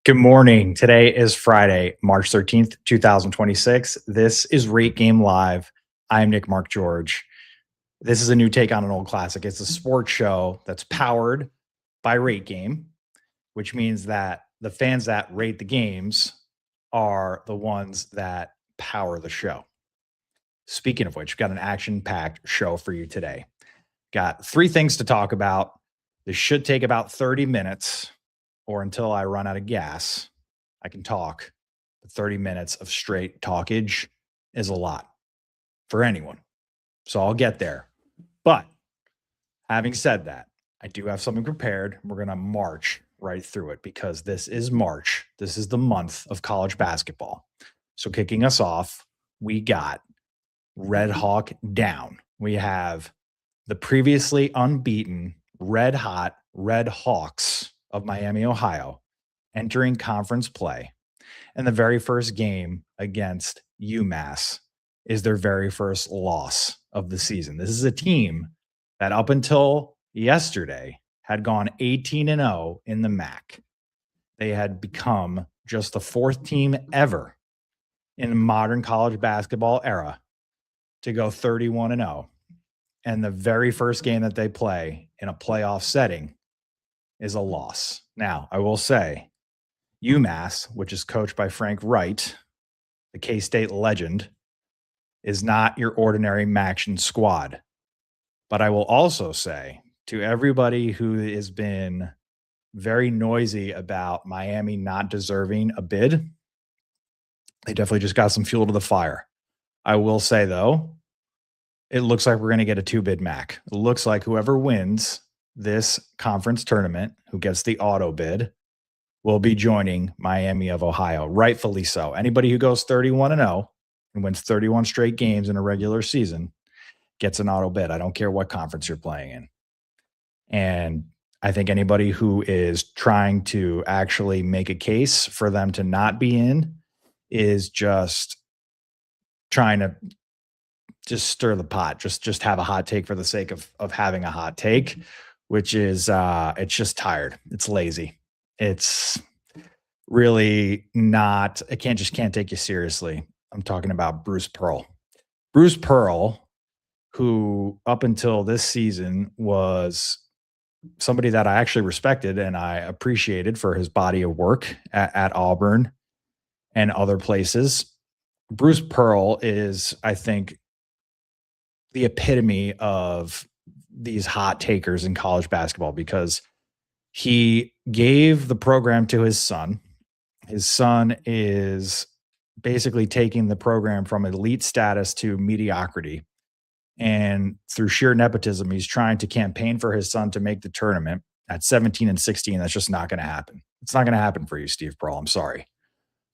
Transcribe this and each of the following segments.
Good morning. Today is Friday, March 13th, 2026. This is Rate Game Live. I'm Nick Mark George. This is a new take on an old classic. It's a sports show that's powered by Rate Game, which means that the fans that rate the games are the ones that power the show. Speaking of which, we've got an action-packed show for you today. Got three things to talk about. This should take about 30 minutes or until I run out of gas. I can talk. But 30 minutes of straight talkage is a lot for anyone. So I'll get there. But having said that, I do have something prepared. We're going to march right through it because this is March. This is the month of college basketball. So kicking us off, we got Red Hawk down. We have the previously unbeaten Red Hot Red Hawks of Miami, Ohio, entering conference play. And the very first game against UMass is their very first loss of the season. This is a team that up until yesterday had gone 18-0 in the MAC. They had become just the fourth team ever in the modern college basketball era to go 31-0. And the very first game that they play in a playoff setting is a loss. Now, I will say UMass, which is coached by Frank Wright, the K-State legend, is not your ordinary MACtion squad. But I will also say to everybody who has been very noisy about Miami not deserving a bid, they definitely just got some fuel to the fire. I will say, though, it looks like we're going to get a two-bid MAC. It looks like whoever wins this conference tournament, who gets the auto bid, will be joining Miami of Ohio, rightfully so. Anybody who goes 31-0 and wins 31 straight games in a regular season gets an auto bid. I don't care what conference you're playing in. And I think anybody who is trying to actually make a case for them to not be in is just trying to just stir the pot, just have a hot take for the sake of having a hot take, which is it's just tired. It's lazy. It's really not, I can't take you seriously. I'm talking about Bruce Pearl. Bruce Pearl, who up until this season was somebody that I actually respected and I appreciated for his body of work at Auburn and other places. Bruce Pearl is, I think, the epitome of these hot takers in college basketball because he gave the program to his son. His son is basically taking the program from elite status to mediocrity. And through sheer nepotism, he's trying to campaign for his son to make the tournament at 17 and 16. That's just not going to happen. It's not going to happen for you, Steve Pearl. I'm sorry.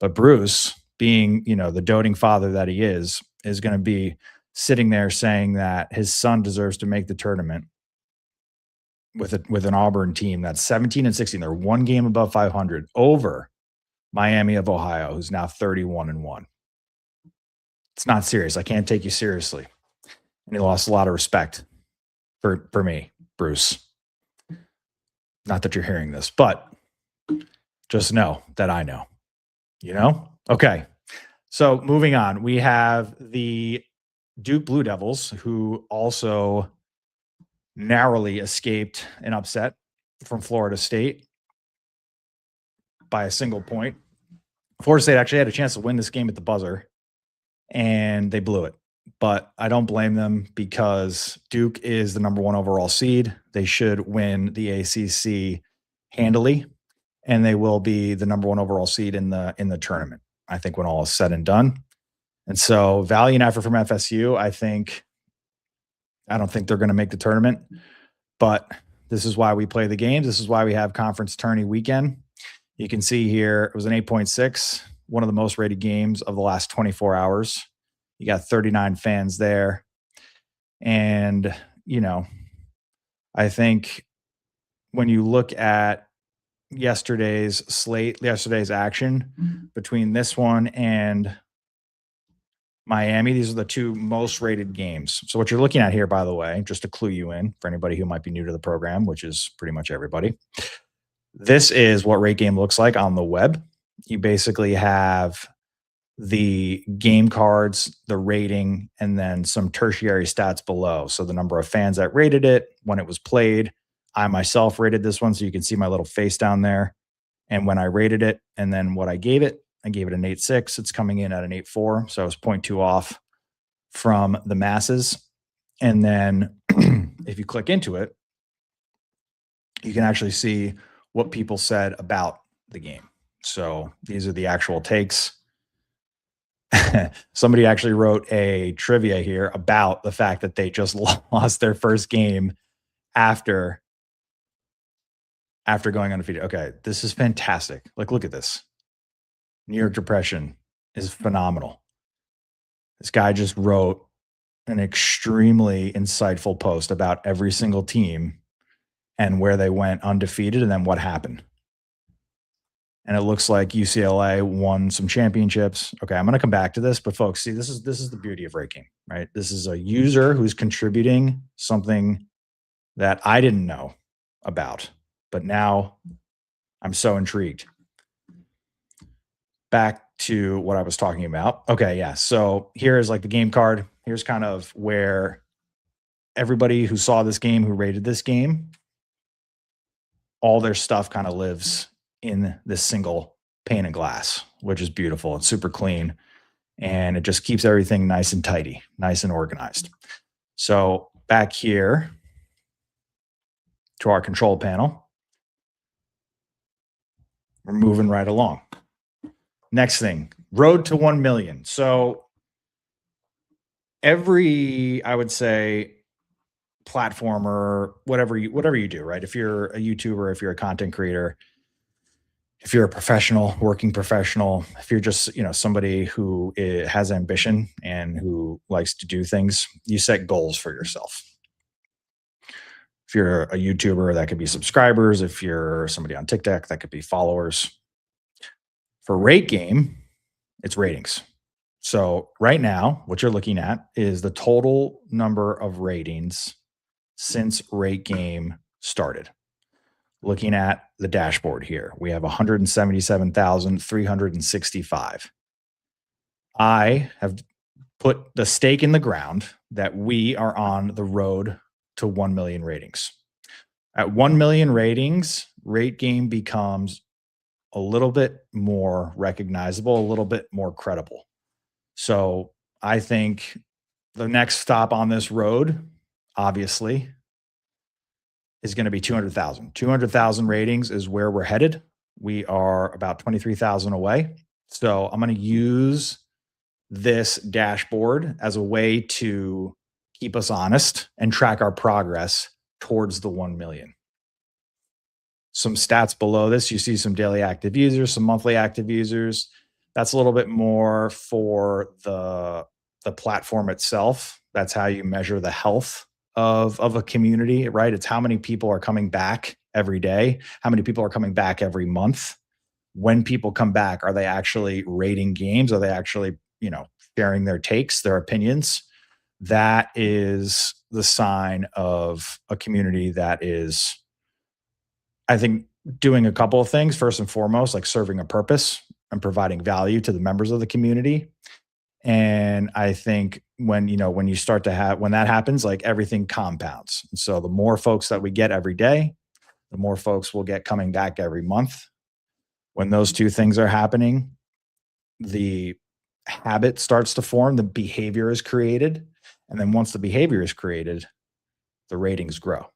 But Bruce, being, the doting father that he is going to be sitting there saying that his son deserves to make the tournament with an Auburn team that's 17 and 16. They're one game above 500 over Miami of Ohio, who's now 31-1. It's not serious. I can't take you seriously. And he lost a lot of respect for me, Bruce. Not that you're hearing this, but just know that I know. Okay. So moving on, we have the Duke Blue Devils, who also narrowly escaped an upset from Florida State by a single point. Florida State actually had a chance to win this game at the buzzer, and they blew it. But I don't blame them because Duke is the number one overall seed. They should win the ACC handily, and they will be the number one overall seed in the tournament, I think, when all is said and done. And so valiant effort from FSU. I don't think they're going to make the tournament, but this is why we play the games. This is why we have conference tourney weekend. You can see here, it was an 8.6, one of the most rated games of the last 24 hours. You got 39 fans there. And, I think when you look at yesterday's action between this one and Miami, these are the two most rated games. So what you're looking at here, by the way, just to clue you in for anybody who might be new to the program, which is pretty much everybody, This is what RateGame looks like on the web. You basically have the game cards, the rating, and then some tertiary stats below. So the number of fans that rated it, when it was played. I myself rated this one, so you can see my little face down there. And when I rated it, and then what I gave it an 8.6. It's coming in at an 8.4. So I was 0.2 off from the masses. And then if you click into it, you can actually see what people said about the game. So these are the actual takes. Somebody actually wrote a trivia here about the fact that they just lost their first game after going undefeated. Okay, this is fantastic. Like, look at this. New York Depression is phenomenal. This guy just wrote an extremely insightful post about every single team and where they went undefeated and then what happened. And it looks like UCLA won some championships. Okay, I'm going to come back to this, but folks, see, this is the beauty of RateGame, right? This is a user who's contributing something that I didn't know about, but now I'm so intrigued. Back to what I was talking about. Okay, yeah. So here's like the game card. Here's kind of where everybody who saw this game, who rated this game, all their stuff kind of lives in this single pane of glass, which is beautiful. It's super clean, and it just keeps everything nice and tidy, nice and organized. So back here to our control panel, we're moving right along. Next thing, road to 1 million. So every, I would say, platformer, whatever you do, right? If you're a YouTuber, if you're a content creator, if you're a professional, working professional, if you're just, somebody who has ambition and who likes to do things, you set goals for yourself. If you're a YouTuber, that could be subscribers. If you're somebody on TikTok, that could be followers. For RateGame, it's ratings. So right now, what you're looking at is the total number of ratings since RateGame started. Looking at the dashboard here, we have 177,365. I have put the stake in the ground that we are on the road to 1 million ratings. At 1 million ratings, RateGame becomes a little bit more recognizable, a little bit more credible. So I think the next stop on this road, obviously, is going to be 200,000. 200,000 ratings is where we're headed. We are about 23,000 away. So I'm going to use this dashboard as a way to keep us honest and track our progress towards the 1 million. Some stats below this, you see some daily active users, some monthly active users. That's a little bit more for the platform itself. That's how you measure the health of a community, right? It's how many people are coming back every day, how many people are coming back every month. When people come back, are they actually rating games? Are they actually, sharing their takes, their opinions? That is the sign of a community that is, I think, doing a couple of things. First and foremost, like serving a purpose and providing value to the members of the community. And I think when you start to have, when that happens, like everything compounds. And so the more folks that we get every day, the more folks will get coming back every month. When those two things are happening, the habit starts to form, the behavior is created. And then once the behavior is created, the ratings grow.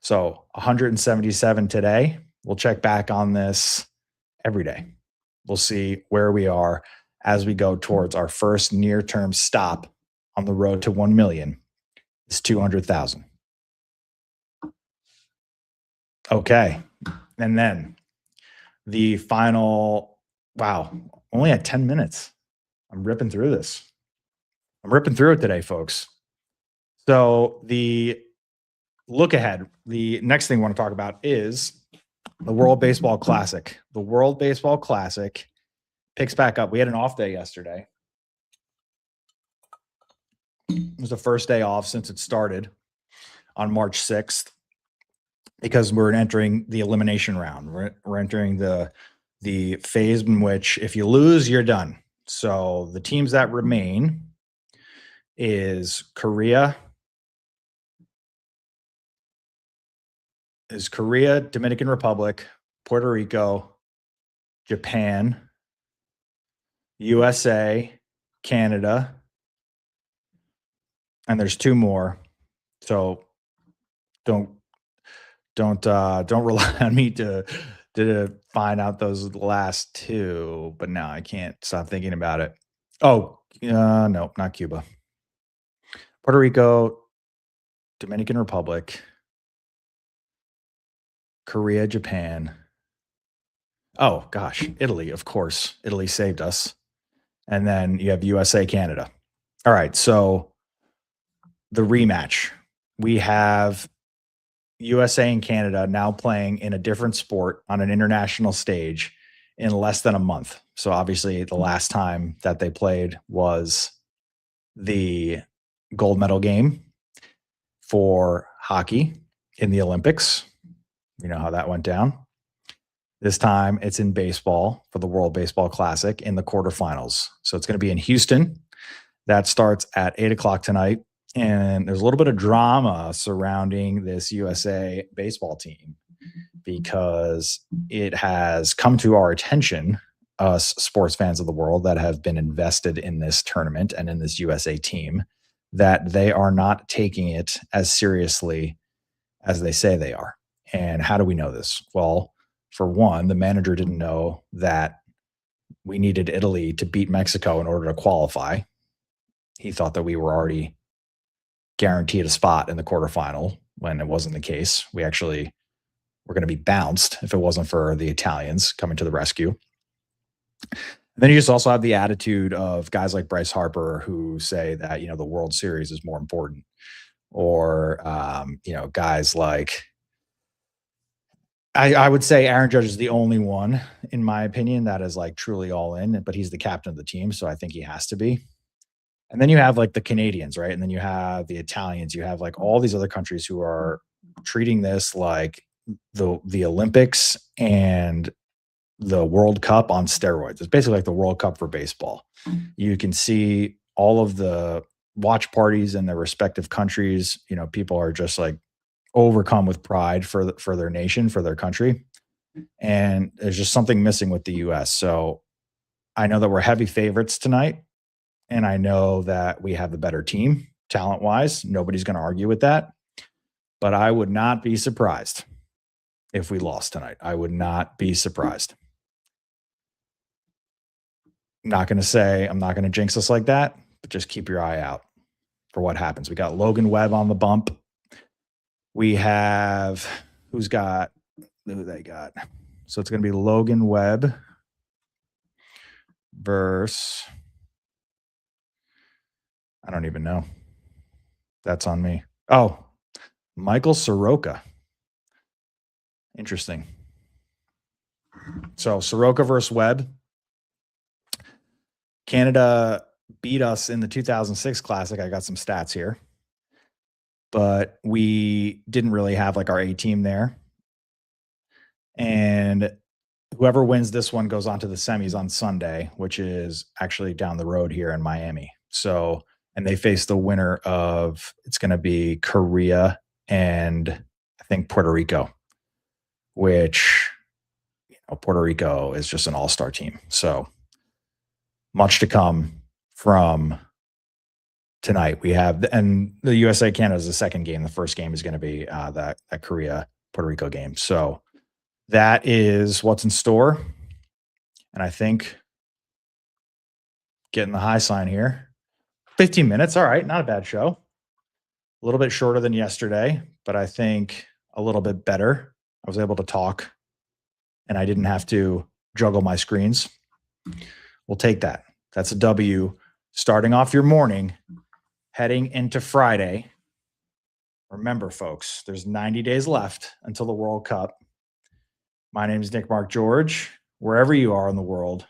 So 177 today. We'll check back on this every day. We'll see where we are as we go towards our first near-term stop on the road to 1 million is 200,000. Okay. And then the final, wow, only at 10 minutes. I'm ripping through this. I'm ripping through it today, folks. So the look ahead, the next thing I want to talk about is the World Baseball Classic. The World Baseball Classic picks back up. We had an off day yesterday. It was the first day off since it started on March 6th. because we're entering the elimination round. We're entering the phase in which if you lose, you're done. So the teams that remain is Korea, Dominican Republic, Puerto Rico, Japan, USA, Canada, and there's two more. So don't rely on me to find out those last two. But now I can't stop thinking about it. Oh, no, not Cuba. Puerto Rico, Dominican Republic, Korea, Japan. Oh gosh, Italy, of course. Italy saved us. And then you have USA, Canada. All right, so the rematch. We have USA and Canada now playing in a different sport on an international stage in less than a month. So obviously the last time that they played was the gold medal game for hockey in the Olympics. You know how that went down. This time it's in baseball for the World Baseball Classic in the quarterfinals. So it's going to be in Houston. That starts at 8:00 tonight. And there's a little bit of drama surrounding this USA baseball team because it has come to our attention, us sports fans of the world that have been invested in this tournament and in this USA team, that they are not taking it as seriously as they say they are. And how do we know this? Well, for one, the manager didn't know that we needed Italy to beat Mexico in order to qualify. He thought that we were already guaranteed a spot in the quarterfinal when it wasn't the case. We actually were going to be bounced if it wasn't for the Italians coming to the rescue. And then you just also have the attitude of guys like Bryce Harper who say that, the World Series is more important. Or, guys like, I would say Aaron Judge is the only one, in my opinion, that is like truly all in, but he's the captain of the team. So I think he has to be. And then you have like the Canadians, right? And then you have the Italians. You have like all these other countries who are treating this like the Olympics and the World Cup on steroids. It's basically like the World Cup for baseball. You can see all of the watch parties in their respective countries. People are just like overcome with pride for their nation, for their country. And there's just something missing with the US. So I know that we're heavy favorites tonight. And I know that we have the better team, talent-wise. Nobody's going to argue with that. But I would not be surprised if we lost tonight. I would not be surprised. I'm not going to jinx us like that, but just keep your eye out for what happens. We got Logan Webb on the bump. We have, who they got? So it's going to be Logan Webb versus, I don't even know. That's on me. Oh, Michael Soroka. Interesting. So Soroka versus Webb. Canada beat us in the 2006 Classic. I got some stats here. But we didn't really have like our A team there. And whoever wins this one goes on to the semis on Sunday, which is actually down the road here in Miami. So, and they face the winner of, it's going to be Korea and I think Puerto Rico, which, Puerto Rico is just an all-star team. So much to come from tonight. We have, and the USA Canada is the second game. The first game is going to be that Korea Puerto Rico game. So that is what's in store. And I think getting the high sign here. 15 minutes. All right. Not a bad show. A little bit shorter than yesterday, but I think a little bit better. I was able to talk and I didn't have to juggle my screens. We'll take that. That's a W starting off your morning, heading into Friday. Remember, folks, there's 90 days left until the World Cup. My name is Nick Mark George. Wherever you are in the world,